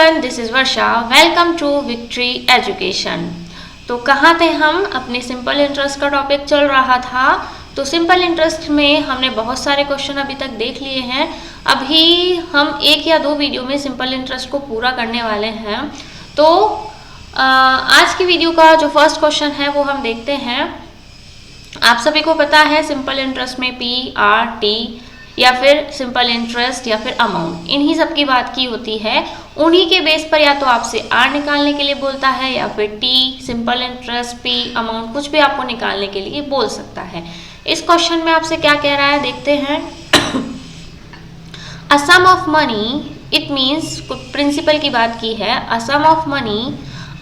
Everyone, this is Varsha. Welcome to Victory Education. तो कहाँ थे हम? अपने सिंपल इंटरेस्ट का टॉपिक चल रहा था। तो सिंपल इंटरेस्ट में हमने बहुत सारे क्वेश्चन अभी तक देख लिए हैं। अभी हम एक या दो वीडियो में सिंपल इंटरेस्ट को पूरा करने वाले हैं। तो आज की वीडियो का जो फर्स्ट क्वेश्चन है वो हम देखते हैं। आप सभी को पता है सिंपल इंटरेस्ट में पी, आर, टी या फिर सिंपल इंटरेस्ट या फिर अमाउंट, इन्हीं सब की बात की होती है। उन्हीं के बेस पर या तो आपसे आर निकालने के लिए बोलता है या फिर T, simple interest, P, amount, कुछ भी आपको निकालने के लिए बोल सकता है। इस क्वेश्चन में आपसे क्या कह रहा है देखते हैं। A sum of money, it means principal की बात की है। A sum of money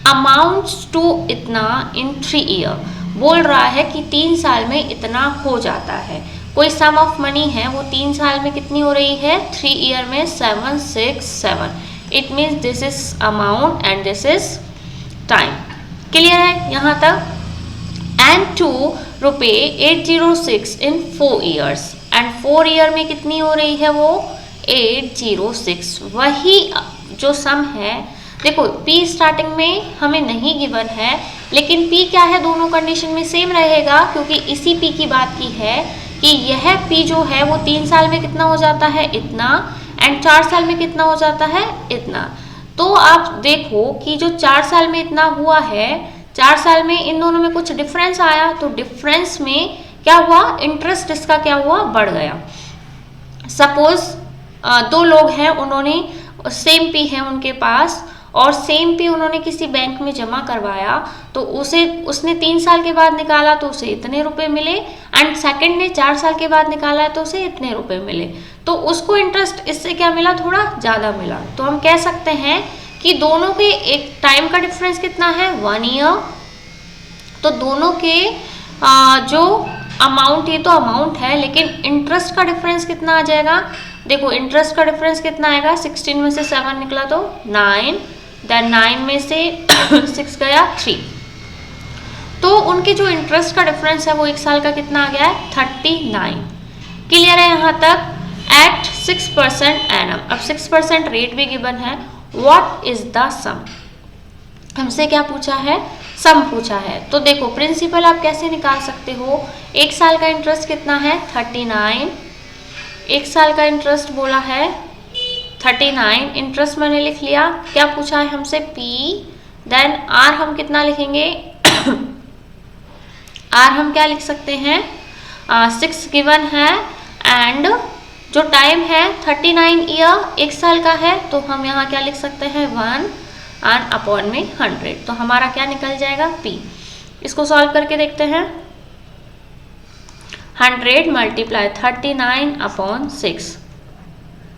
amounts to इतना इन 3 ईयर, बोल रहा है कि 3 साल में इतना हो जाता है। कोई सम ऑफ मनी है, वो 3 साल में कितनी हो रही है? 3 ईयर में 767। It means this is amount and this is time. Clear है यहाँ तक? एंड टू रुपये 806 इन 4 ईयर्स, एंड 4 ईयर में कितनी हो रही है वो? 806। वही जो सम है, देखो पी स्टार्टिंग में हमें नहीं गिवन है, लेकिन पी क्या है, दोनों कंडीशन में सेम रहेगा, क्योंकि इसी पी की बात की है कि यह पी जो है वो 3 साल में कितना हो जाता है? इतना, एंड 4 साल में कितना हो जाता है? इतना। तो आप देखो कि जो 4 साल में इतना हुआ है, 4 साल में इन दोनों में कुछ डिफरेंस आया, तो डिफरेंस में क्या हुआ? इंटरेस्ट इसका क्या हुआ? बढ़ गया। सपोज 2 लोग हैं, उन्होंने सेम पी है उनके पास, और सेम पी उन्होंने किसी बैंक में जमा करवाया, तो उसने 3 साल के बाद निकाला तो उसे इतने रुपए मिले, एंड सेकंड ने 4 साल के बाद निकाला तो उसे इतने रुपए मिले। तो उसको इंटरेस्ट इससे क्या मिला? थोड़ा ज़्यादा मिला। तो हम कह सकते हैं कि दोनों के एक टाइम का डिफरेंस कितना है? 1 ईयर। तो दोनों के जो अमाउंट, ये तो अमाउंट है, लेकिन इंटरेस्ट का डिफरेंस कितना आ जाएगा? देखो इंटरेस्ट का डिफरेंस कितना आएगा? 16 में से 7 निकला तो 9, देन 9 में से 6 गया 3। तो उनके जो इंटरेस्ट का डिफरेंस है वो 1 साल का कितना आ गया है? 39। क्लियर है यहाँ तक? At 6% annum. अब 6% रेट भी गिवन है। What is the sum? हमसे क्या पूछा है? सम पूछा है। तो देखो प्रिंसिपल आप कैसे निकाल सकते हो? 1 साल का इंटरेस्ट कितना है? 39। 1 साल का इंटरेस्ट बोला है 39, इंटरेस्ट मैंने लिख लिया। क्या पूछा है हमसे? P, देन R हम कितना लिखेंगे? R हम क्या लिख सकते हैं? 6 गिवन है, एंड जो टाइम है 39 ईयर, 1 साल का है, तो हम यहाँ क्या लिख सकते हैं? 1 एंड अपॉन में 100। तो हमारा क्या निकल जाएगा? P। इसको सॉल्व करके देखते हैं। 100 मल्टीप्लाई 39 अपॉन 6,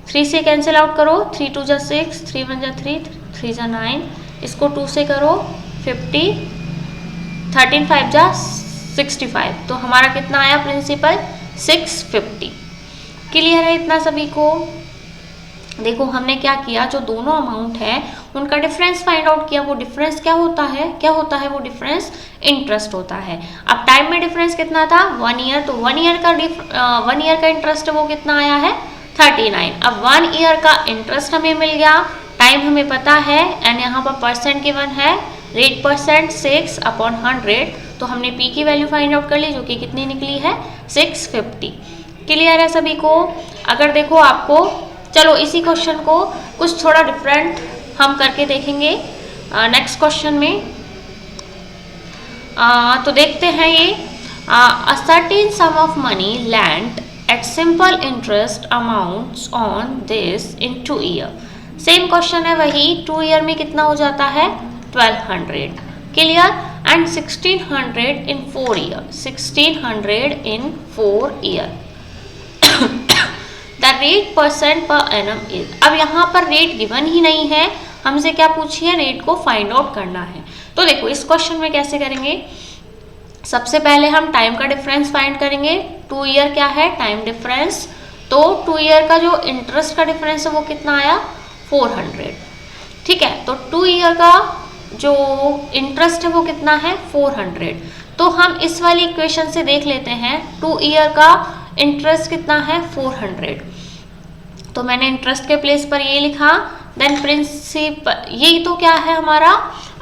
3 से कैंसिल आउट करो, 3 2 जा 6, 3 1 जा 3, 3 जा 9, इसको 2 से करो 50, 13 5 जा 65। तो हमारा कितना आया प्रिंसिपल? 650। क्लियर है इतना सभी को? देखो हमने क्या किया, जो दोनों अमाउंट है उनका डिफरेंस फाइंड आउट किया। वो डिफरेंस क्या होता है? क्या होता है वो डिफरेंस? इंटरेस्ट होता है। अब टाइम में डिफरेंस कितना था? 1 ईयर। तो 1 ईयर का इंटरेस्ट वो कितना आया है? 39। अब 1 ईयर का इंटरेस्ट हमें मिल गया, टाइम हमें पता है, एंड यहाँ पर परसेंट गिवन है, रेट परसेंट 6 अपॉन 100। तो हमने पी की वैल्यू फाइंड आउट कर ली, जो कि कितनी निकली है? 650। क्लियर है सभी को? अगर देखो आपको, चलो इसी क्वेश्चन को कुछ थोड़ा डिफरेंट हम करके देखेंगे नेक्स्ट क्वेश्चन में। तो देखते हैं ये। A certain some of money land at simple interest amounts on this in 2 year। Same question है वही। 2 ईयर में कितना हो जाता है? 1200। Clear? And 1600 in 4 year, 1600 in 4 year. The rate percent per annum is. अब यहाँ पर रेट गिवन ही नहीं है, हमसे क्या पूछी है? रेट को फाइंड आउट करना है। तो देखो इस क्वेश्चन में कैसे करेंगे? सबसे पहले हम टाइम का डिफरेंस फाइंड करेंगे। 2 ईयर क्या है? Time difference. तो 2 ईयर का जो इंटरेस्ट का डिफरेंस है वो कितना आया? 400। ठीक है, तो 2 ईयर का जो इंटरेस्ट है वो कितना है? 400। तो हम इस वाली इक्वेशन से देख लेते हैं, 2 ईयर का इंटरेस्ट कितना है? 400। तो मैंने इंटरेस्ट के प्लेस पर ये लिखा देन प्रिंसिपल, ये तो क्या है हमारा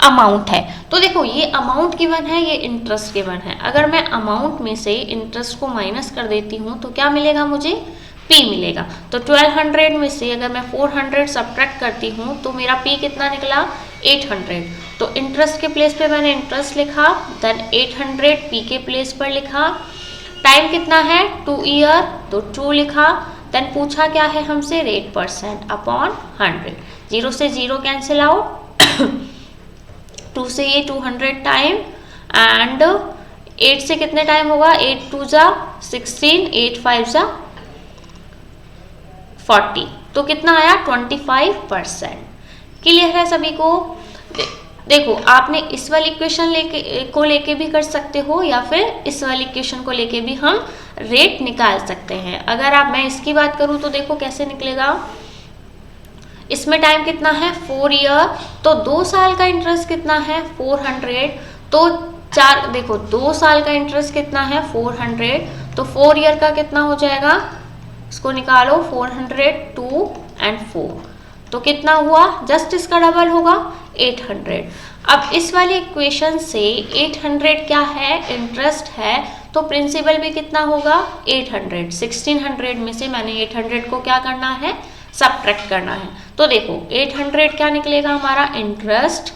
अमाउंट है। तो देखो ये अमाउंट गिवन है, ये इंटरेस्ट गिवन है। अगर मैं अमाउंट में से इंटरेस्ट को माइनस कर देती हूँ तो क्या मिलेगा मुझे, P मिलेगा। तो 1200 में से अगर मैं 400 सब्ट्रैक्ट करती हूँ तो मेरा P कितना निकला, 800। तो इंटरेस्ट के प्लेस पे मैंने इंटरेस्ट लिखा, देन 800 P के प्लेस पर लिखा। टाइम कितना है, 2 ईयर, तो 2 लिखा। देन पूछा क्या है हमसे, रेट % अपॉन 100। 0 से 0 कैंसिल आउट, 2 से ये 200 टाइम, एंड 8 से कितने टाइम होगा, 8 2 जा 16, 8 5 जा 40, तो कितना आया 25%। क्लियर है सभी को। देखो आपने इस वाली इक्वेशन लेके भी कर सकते हो, या फिर इस वाली इक्वेशन को लेके भी हम रेट निकाल सकते हैं। अगर मैं इसकी बात करूं तो देखो कैसे निकलेगा। इसमें टाइम कितना है, 4 ईयर, तो 2 साल का इंटरेस्ट कितना है, 400। तो देखो 2 साल का इंटरेस्ट कितना है, 400, तो 4 ईयर का कितना हो जाएगा, इसको निकालो, 400 2 एंड 4, तो कितना हुआ, जस्ट इसका डबल होगा 800। अब इस वाली इक्वेशन से 800 क्या है, इंटरेस्ट है, तो प्रिंसिपल भी कितना होगा 800। 1600 में से मैंने 800 को क्या करना है, सब्ट्रैक्ट करना है। तो देखो 800 क्या निकलेगा हमारा, इंटरेस्ट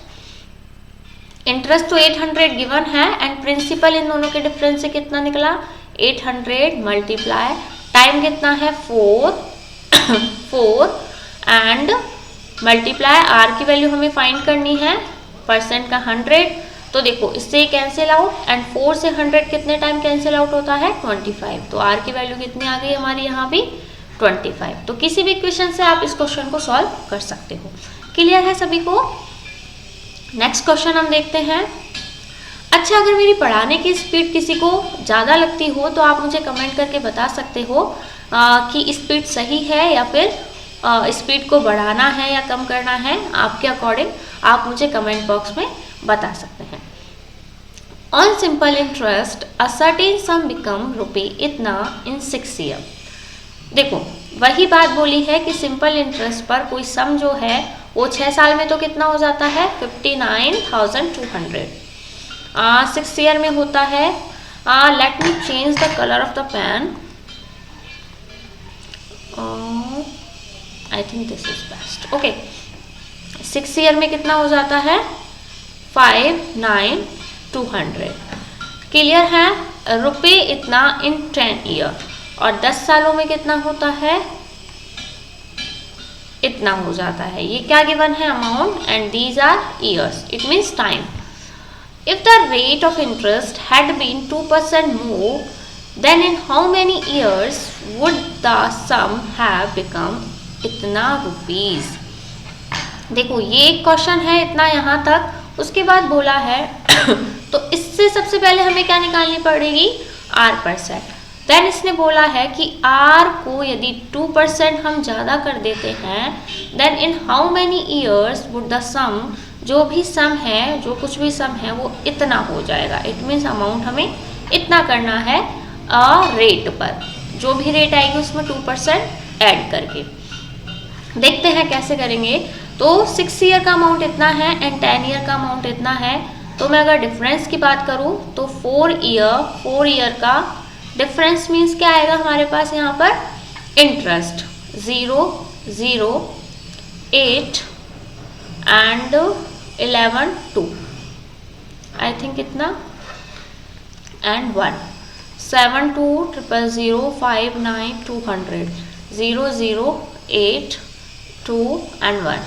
तो 800 गिवन है, एंड प्रिंसिपल इन दोनों के डिफरेंस से कितना निकला, 800 मल्टीप्लाई टाइम कितना है 4 एंड मल्टीप्लाई आर की वैल्यू हमें फाइंड करनी है, % का 100। तो देखो इससे कैंसिल आउट, एंड 4 से 100 कितने टाइम कैंसिल आउट होता है, 25। तो आर की वैल्यू कितनी आ गई हमारी यहाँ भी 25। तो किसी भी इक्वेशन से आप इस क्वेश्चन को सॉल्व कर सकते हो। क्लियर है सभी को। नेक्स्ट क्वेश्चन हम देखते हैं। अच्छा, अगर मेरी पढ़ाने की स्पीड किसी को ज़्यादा लगती हो तो आप मुझे कमेंट करके बता सकते हो कि स्पीड सही है या फिर स्पीड को बढ़ाना है या कम करना है, आपके अकॉर्डिंग आप मुझे कमेंट बॉक्स में बता सकते हैं। On simple interest a certain some become रुपये इतना इन 6 ईयर। देखो वही बात बोली है कि सिंपल इंटरेस्ट पर कोई सम जो है वो 6 साल में तो कितना हो जाता है, 59,200। 6 ईयर में होता है, let me change the colour of the pen, I think this is best. Okay, 6 year में कितना हो जाता है, 59,200। क्लियर है। रुपये इतना इन 10 ईयर, और 10 सालों में कितना होता है, इतना हो जाता है। ये क्या गिवन है, amount, and these are years, it means time. If the rate of interest had been 2% more, then in how many years would the sum have become इतना रुपीस। देखो ये एक क्वेश्चन है इतना यहाँ तक, उसके बाद बोला है तो इससे सबसे पहले हमें क्या निकालनी पड़ेगी, R%। देन इसने बोला है कि R को यदि 2% हम ज़्यादा कर देते हैं, then in how many years would the sum, जो भी सम है, जो कुछ भी सम है वो इतना हो जाएगा। इट मीन्स अमाउंट हमें इतना करना है रेट पर, जो भी रेट आएगी उसमें 2% ऐड करके। देखते हैं कैसे करेंगे। तो 6 ईयर का अमाउंट इतना है एंड 10 ईयर का अमाउंट इतना है। तो मैं अगर डिफरेंस की बात करूँ तो 4 ईयर का डिफरेंस मीन्स क्या आएगा हमारे पास यहाँ पर, इंटरेस्ट 0, 0, 8 एंड 11, 2, आई थिंक इतना, एंड 1, 7, 2, 0, 5, 9, 200, 0, 0, 8, 2 एंड 1।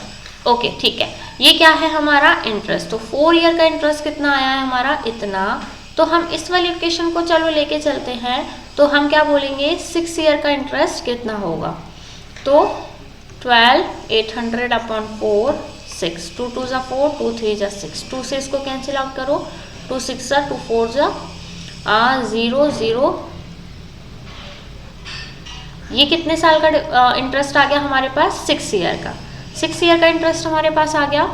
ओके ठीक है, ये क्या है हमारा इंटरेस्ट। तो 4 ईयर का इंटरेस्ट कितना आया है हमारा, इतना। तो हम इस वाली इक्वेशन को चलो लेके चलते हैं। तो हम क्या बोलेंगे, 6 ईयर का इंटरेस्ट कितना होगा। तो 12, 800 अपॉन 4, 6, 2 2 जा 4, 2 3 जा 6, 2 से इसको कैंसिल आउट करो, 2 6 जा 2 4 जा 0, 0। ये कितने साल का इंटरेस्ट आ गया हमारे पास, 6 ईयर का। 6 ईयर का इंटरेस्ट हमारे पास आ गया।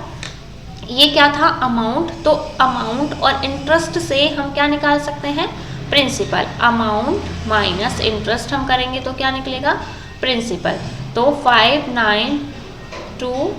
ये क्या था, अमाउंट। तो अमाउंट और इंटरेस्ट से हम क्या निकाल सकते हैं, प्रिंसिपल। अमाउंट माइनस इंटरेस्ट हम करेंगे तो क्या निकलेगा, प्रिंसिपल। तो 5, 9, 2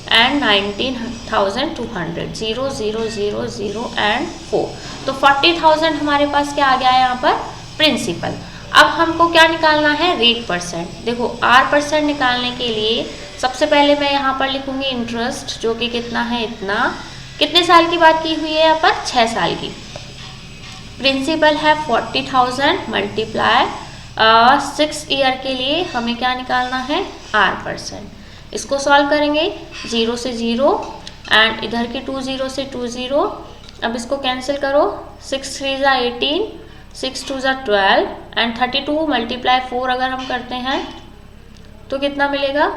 एंड 19,200, 0 0 0 0 एंड 4। तो 40,000 हमारे पास क्या आ गया है यहाँ पर प्रिंसिपल। अब हमको क्या निकालना है, रेट परसेंट। देखो R% निकालने के लिए सबसे पहले मैं यहाँ पर लिखूंगी इंटरेस्ट, जो कि कितना है, इतना। कितने साल की बात की हुई है यहाँ पर, 6 साल की। प्रिंसिपल है 40,000 मल्टीप्लाई 6 ईयर के लिए हमें क्या निकालना है, R%। इसको सॉल्व करेंगे, 0 से 0 एंड इधर की 2 0 से 2 0। अब इसको कैंसिल करो, 6 3 ज़ा 18, 6 2 ज़ा 12 एंड 32 मल्टीप्लाई 4 अगर हम करते हैं तो कितना मिलेगा,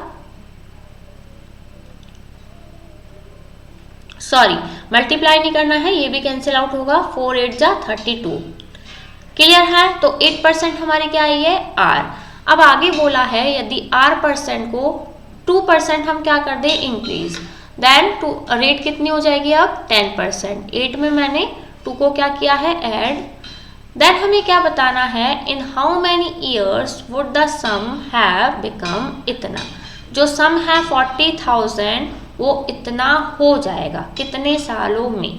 सॉरी मल्टीप्लाई नहीं करना है, ये भी कैंसिल आउट होगा, 4 8 ज़ा 32। क्लियर है। तो 8% हमारी क्या आई है, R। अब आगे बोला है यदि R% को 2% हम क्या कर दें, इंक्रीज, देन रेट कितनी हो जाएगी अब 10%। 8 में मैंने 2 को क्या किया है, ऐड। देन हमें क्या बताना है, in how many years would the sum have become इतना। जो सम है 40,000 वो इतना हो जाएगा कितने सालों में।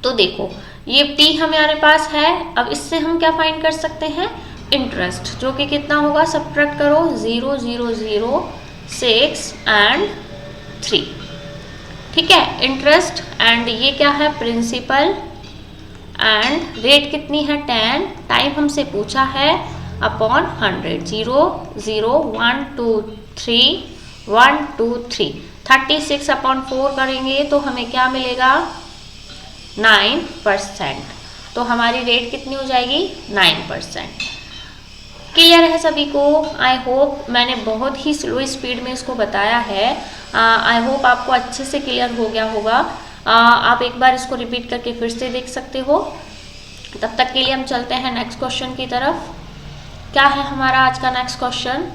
तो देखो ये T हमारे पास है, अब इससे हम क्या फाइंड कर सकते हैं, इंटरेस्ट, जो कि कितना होगा, सब्ट्रैक्ट करो, 0 0 0 6 एंड 3। ठीक है, इंटरेस्ट एंड ये क्या है, प्रिंसिपल एंड रेट कितनी है 10, टाइम हमसे पूछा है अपॉन 100, 0 0 1 2 3 1 2 3, 36 अपॉन 4 करेंगे तो हमें क्या मिलेगा, 9%। तो हमारी रेट कितनी हो जाएगी, 9%। क्लियर है सभी को। आई होप मैंने बहुत ही स्लो स्पीड में इसको बताया है, आई होप आपको अच्छे से क्लियर हो गया होगा। आप एक बार इसको रिपीट करके फिर से देख सकते हो। तब तक के लिए हम चलते हैं नेक्स्ट क्वेश्चन की तरफ। क्या है हमारा आज का next question,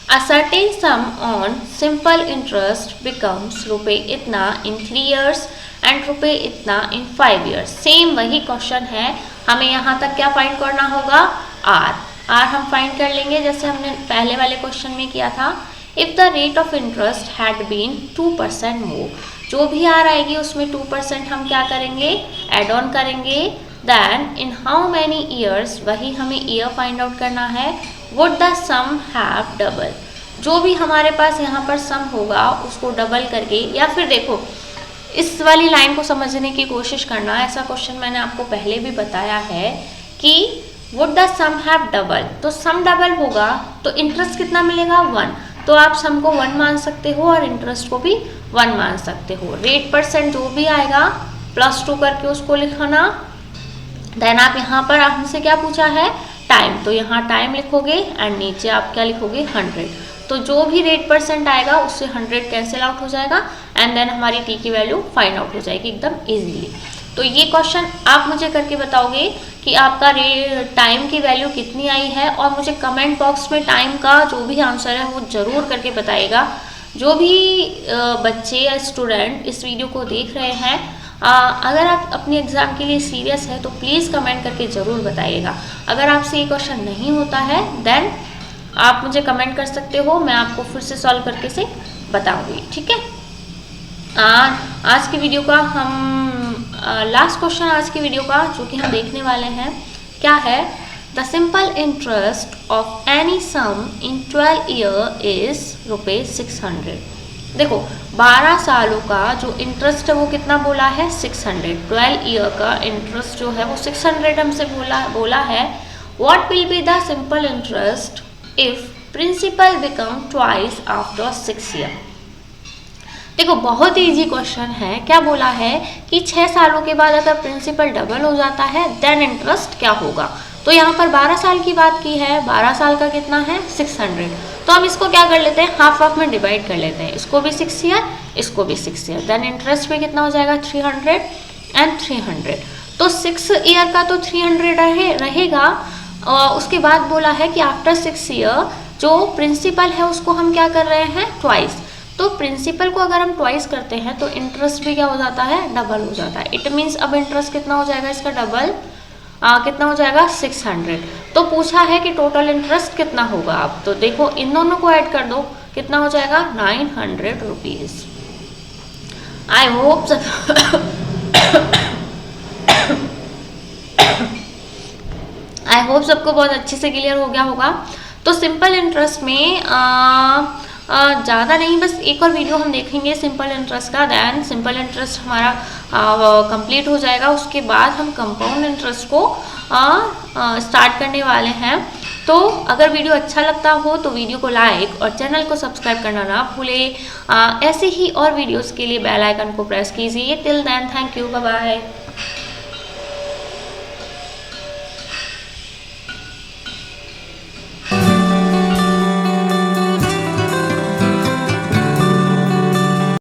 A certain sum on simple interest becomes रुपए इतना in 3 years and रुपए इतना in 5 years। सेम वही क्वेश्चन है, हमें यहाँ तक क्या फाइंड करना होगा, R हम फाइंड कर लेंगे जैसे हमने पहले वाले क्वेश्चन में किया था। If the rate of interest had been 2% more, जो भी R आएगी उसमें 2% हम क्या करेंगे, एड ऑन करेंगे। Then in how many years, वही हमें ईयर फाइंड आउट करना है, would the sum have double, जो भी हमारे पास यहाँ पर सम होगा उसको डबल करके, या फिर देखो इस वाली लाइन को समझने की कोशिश करना। ऐसा क्वेश्चन मैंने आपको पहले भी बताया है कि would the sum have double, तो सम डबल होगा तो इंटरेस्ट कितना मिलेगा, 1। तो आप सम को 1 मान सकते हो और इंटरेस्ट को भी 1 मान सकते हो। रेट परसेंट जो भी आएगा +2 करके उसको लिखना। देन आप यहाँ पर हमसे क्या पूछा है, टाइम, तो यहाँ टाइम लिखोगे एंड नीचे आप क्या लिखोगे, 100। तो जो भी रेट परसेंट आएगा उससे 100 कैंसिल आउट हो जाएगा एंड देन हमारी टी की वैल्यू फाइंड आउट हो जाएगी एकदम इजीली। तो ये क्वेश्चन आप मुझे करके बताओगे कि आपका टाइम की वैल्यू कितनी आई है, और मुझे कमेंट बॉक्स में टाइम का जो भी आंसर है वो ज़रूर करके बताइएगा। जो भी बच्चे या स्टूडेंट इस वीडियो को देख रहे हैं, अगर आप अपने एग्ज़ाम के लिए सीरियस है तो प्लीज़ कमेंट करके ज़रूर बताइएगा। अगर आपसे ये क्वेश्चन नहीं होता है देन आप मुझे कमेंट कर सकते हो, मैं आपको फिर से सॉल्व करके से बताऊंगी। ठीक है, आज की वीडियो का हम लास्ट क्वेश्चन आज की वीडियो का जो कि हम देखने वाले हैं क्या है, the simple interest of any sum in 12 year is ₹600। देखो 12 सालों का जो इंटरेस्ट है वो कितना बोला है, 600। 12 ईयर का इंटरेस्ट जो है वो 600 हमसे बोला है। What will be the simple interest if principal become twice after 6 year. देखो बहुत ही इजी क्वेश्चन है। क्या बोला है कि 6 सालों के बाद अगर प्रिंसिपल डबल हो जाता है देन इंटरेस्ट क्या होगा। तो यहाँ पर 12 साल की बात की है, 12 साल का कितना है, 600। तो हम इसको क्या कर लेते हैं, हाफ में डिवाइड कर लेते हैं, इसको भी 6 ईयर, इसको भी 6 ईयर, देन इंटरेस्ट पे कितना हो जाएगा, 300 एंड 300। तो 6 ईयर का तो 300 रहेगा। उसके बाद बोला है कि आफ्टर 6 ईयर जो प्रिंसिपल है उसको हम क्या कर रहे हैं, ट्वाइस। तो प्रिंसिपल को अगर हम ट्वाइस करते हैं तो इंटरेस्ट भी क्या हो जाता है, डबल हो जाता है। इट मीन्स अब इंटरेस्ट कितना हो जाएगा, इसका डबल कितना हो जाएगा, 600। तो पूछा है कि टोटल इंटरेस्ट कितना होगा। अब तो देखो इन दोनों को ऐड कर दो, कितना हो जाएगा 900 रुपीज़। आई होप सब आई होप सबको बहुत अच्छे से क्लियर हो गया होगा। तो सिंपल इंटरेस्ट में ज़्यादा नहीं, बस एक और वीडियो हम देखेंगे सिंपल इंटरेस्ट का, दैन सिंपल इंटरेस्ट हमारा कंप्लीट हो जाएगा। उसके बाद हम कंपाउंड इंटरेस्ट को स्टार्ट करने वाले हैं। तो अगर वीडियो अच्छा लगता हो तो वीडियो को लाइक और चैनल को सब्सक्राइब करना ना भूलें। ऐसे ही और वीडियोस के लिए बेल आइकन को प्रेस कीजिए। Till then thank you, bye bye.